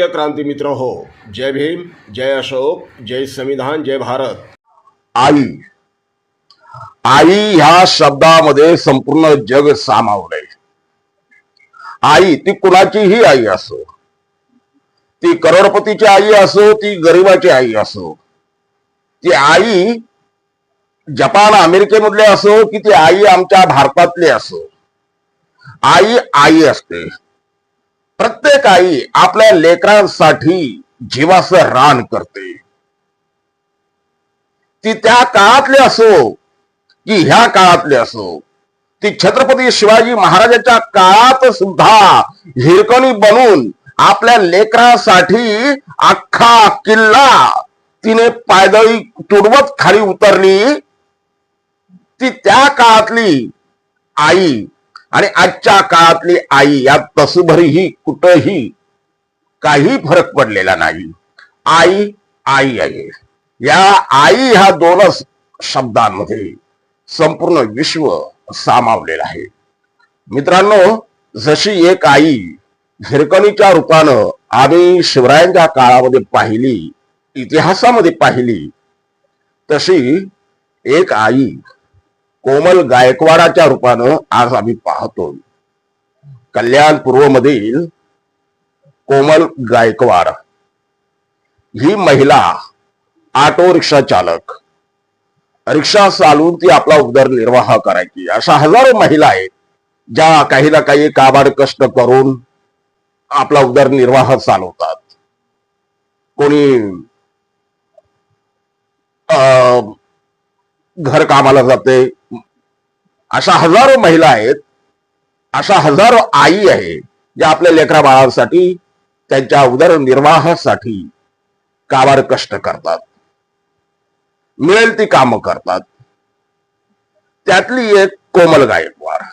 प्रिय क्रांती मित्र हो, जय भीम, जय अशोक, जय संविधान, जय भारत. आई आई ह्या शब्दामध्ये संपूर्ण जग सामावलंय. आई ती कुणाचीही आई असो, ती करोडपतीची आई असो, ती गरिबाची आई असो, ती आई जपान अमेरिकेमधली असो की ती आई आमच्या भारतातली असो, आई आई असते. प्रत्येक आई आपल्या लेकरांसाठी जीवाचं रान करते. ती त्या काळातली असो की ह्या काळातली असो, ती छत्रपती शिवाजी महाराजांच्या काळात सुद्धा हिरकणी बनून आपल्या लेकरासाठी अख्खा किल्ला तिने पायदळी तुडवत खाली उतरली. ती त्या काळातली आई आणि आजच्या काळातली आई यात तसभरही कुठंही काही फरक पडलेला नाही. आई आई आहे. या आई ह्या दोनच शब्दांमध्ये संपूर्ण विश्व सामावलेलं आहे. मित्रांनो, जशी एक आई हिरकणीच्या रूपानं आम्ही शिवरायांच्या काळामध्ये पाहिली, इतिहासामध्ये पाहिली, तशी एक आई कोमल गायकवाडाच्या रूपानं आज आम्ही पाहतो. कल्याण पूर्व मधील कोमल गायकवाड ही महिला ऑटो रिक्षा चालक, रिक्षा चालवून ती आपला उदरनिर्वाह करायची. अशा हजारो महिला आहेत ज्या काही ना काही काबाड कष्ट करून आपला उदरनिर्वाह चालवतात. कोणी घर कामाला जाते. अशा हजारो महिला आहेत, अशा हजारो आई आहे ज्या आपल्या लेकरा बाळांसाठी, त्यांच्या उदरनिर्वाहासाठी काबाड कष्ट करतात, मिळेल ती कामं करतात. त्यातली एक कोमल गायकवाड.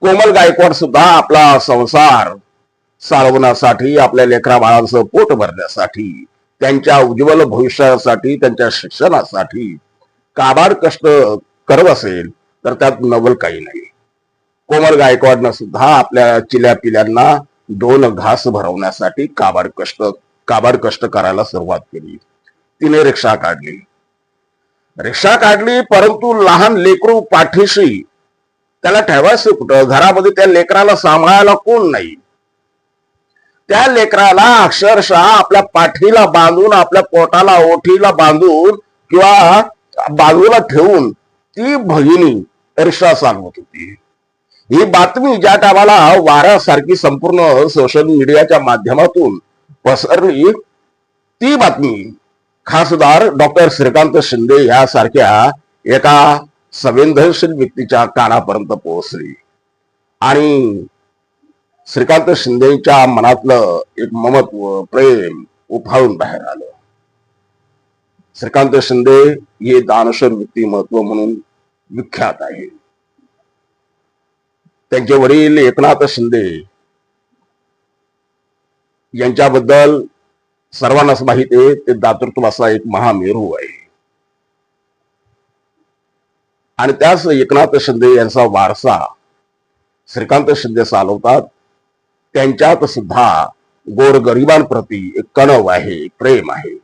कोमल गायकवाड सुद्धा आपला संसार चालवण्यासाठी, आपल्या लेकरा बाळांचं पोट भरण्यासाठी, त्यांच्या उज्ज्वल भविष्यासाठी, त्यांच्या शिक्षणासाठी काबाड कष्ट करत असेल तर त्यात नवल काही नाही. कोमल गायकवाडनं सुद्धा आपल्या चिल्या पिल्यांना दोन घास भरवण्यासाठी काबाड कष्ट करायला सुरुवात केली. तिने रिक्षा काढली, परंतु लहान लेकरू पाठीशी त्याला ठेवायचं कुठं? घरामध्ये त्या लेकराला सांभाळायला कोण नाही. त्या लेकराला अक्षरशः आपल्या पाठीला बांधून, आपल्या पोटाला ओठीला बांधून किंवा बाजूला ठेवून ती भगिनी रिक्षा चालवत होती. ही बातमी ज्या टायमाला वाऱ्यासारखी संपूर्ण सोशल मीडियाच्या माध्यमातून पसरली, ती बातमी खासदार डॉक्टर श्रीकांत शिंदे यासारख्या एका संवेदनशील व्यक्तीच्या कानापर्यंत पोहोचली आणि श्रीकांत शिंदेच्या मनातलं एक ममत्व, प्रेम उफाळून बाहेर आलं. श्रीकांत शिंदे हे दानशूर व्यक्तिमत्व म्हणून विख्यात आहे. त्यांचे वडील एकनाथ शिंदे यांच्याबद्दल सर्वांनाच माहिती आहे. ते दातृत्वाचा एक महामेरू आहे आणि त्याच एकनाथ शिंदे यांचा वारसा श्रीकांत शिंदे चालवतात. त्यांच्यात सुद्धा गोरगरिबांप्रती एक कणव आहे, प्रेम आहे.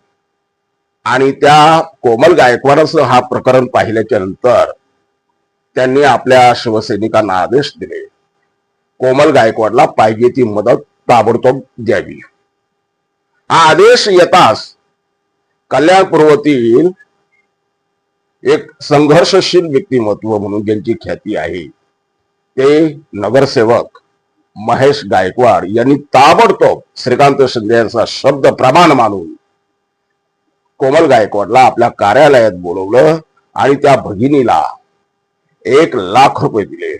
आणि त्या कोमल गायकवाडाचं हा प्रकरण पाहिल्याच्या नंतर त्यांनी आपल्या शिवसैनिकांना आदेश दिले, कोमल गायकवाडला पाहिजे ती मदत ताबडतोब द्यावी. हा आदेश येताच कल्याण पूर्वतील एक संघर्षशील व्यक्तिमत्व म्हणून ज्यांची ख्याती आहे ते नगरसेवक महेश गायकवाड यांनी ताबडतोब श्रीकांत शिंदे यांचा शब्द प्रमाण मानून कोमल गायकवाडला आपल्या कार्यालयात बोलवलं आणि त्या भगिनीला 1,00,000 रुपये दिले.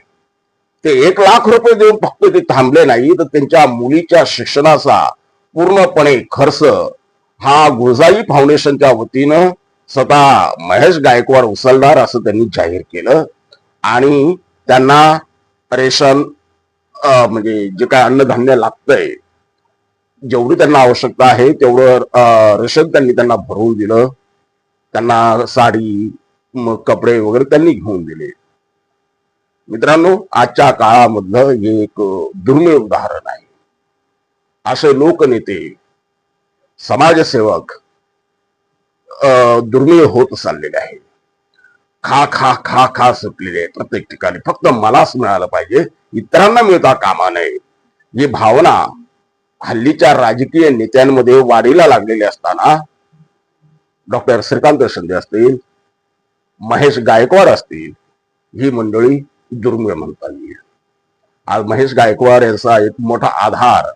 ते 1,00,000 रुपये देऊन फक्त ते थांबले नाही, तर त्यांच्या मुलीच्या शिक्षणाचा पूर्णपणे खर्च हा गुळजाई फाउंडेशनच्या वतीनं स्वतः महेश गायकवाड उचलणार असं त्यांनी जाहीर केलं. आणि त्यांना रेशन म्हणजे जे काय अन्नधान्य लागतंय, जेवढी त्यांना आवश्यकता आहे तेवढं रेशन त्यांना भरवून दिलं. त्यांना साडी, कपडे वगैरे त्यांनी घेऊन दिले. मित्रांनो, आजच्या काळामधलं हे एक दुर्मिळ उदाहरण आहे. असे लोकनेते समाजसेवक दुर्मिळ होत चाललेले आहे. खा खा खा खा सुटलेले आहे प्रत्येक ठिकाणी. फक्त मलाच मिळालं पाहिजे, इतरांना मिळता कामा नये, ही भावना हल्लीच्या राजकीय नेत्यांमध्ये वाढीला लागलेली असताना डॉक्टर श्रीकांत शिंदे असतील, महेश गायकवाड असतील, ही मंडळी दुर्मिळ म्हणता येईल. आज महेश गायकवाड यांचा एक मोठा आधार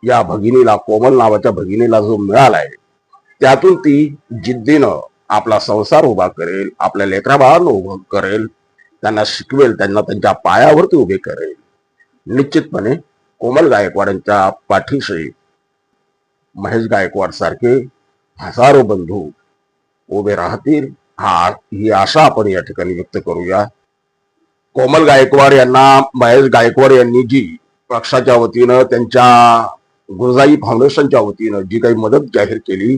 या भगिनीला, कोमल नावाच्या भगिनीला जो मिळालाय, त्यातून ती जिद्दीनं आपला संसार उभा करेल, आपल्या लेकराबाळांना उभं करेल, त्यांना शिकवेल, त्यांना त्यांच्या पायावरती उभे करेल. निश्चितपणे कोमल गायकवाडांच्या पाठीशी महेश गायकवाड सारखे हजारो बंधू उभे राहतील, ही आशा आपण या ठिकाणी व्यक्त करूया. कोमल गायकवाड यांना महेश गायकवाड यांनी जी पक्षाच्या वतीनं, त्यांच्या गुरुजाई फाउंडेशनच्या वतीनं जी काही मदत जाहीर केली,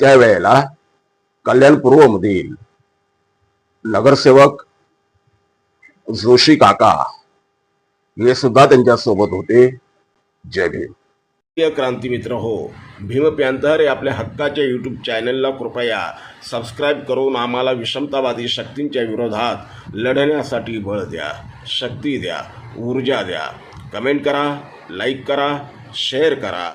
त्यावेळेला कल्याण पूर्व मधील नगरसेवक जोशी काका हे सुद्धा त्यांच्या सोबत होते. जय भीम. प्रिय क्रांती मित्र हो, भीम पॅंथर या आपल्या हक्काच्या यूट्यूब चॅनलला कृपया सबस्क्राईब करून आम्हाला विषमतावादी शक्तींच्या विरोधात लढण्यासाठी बळ द्या, शक्ती द्या, ऊर्जा द्या. कमेंट करा, लाईक करा, शेअर करा.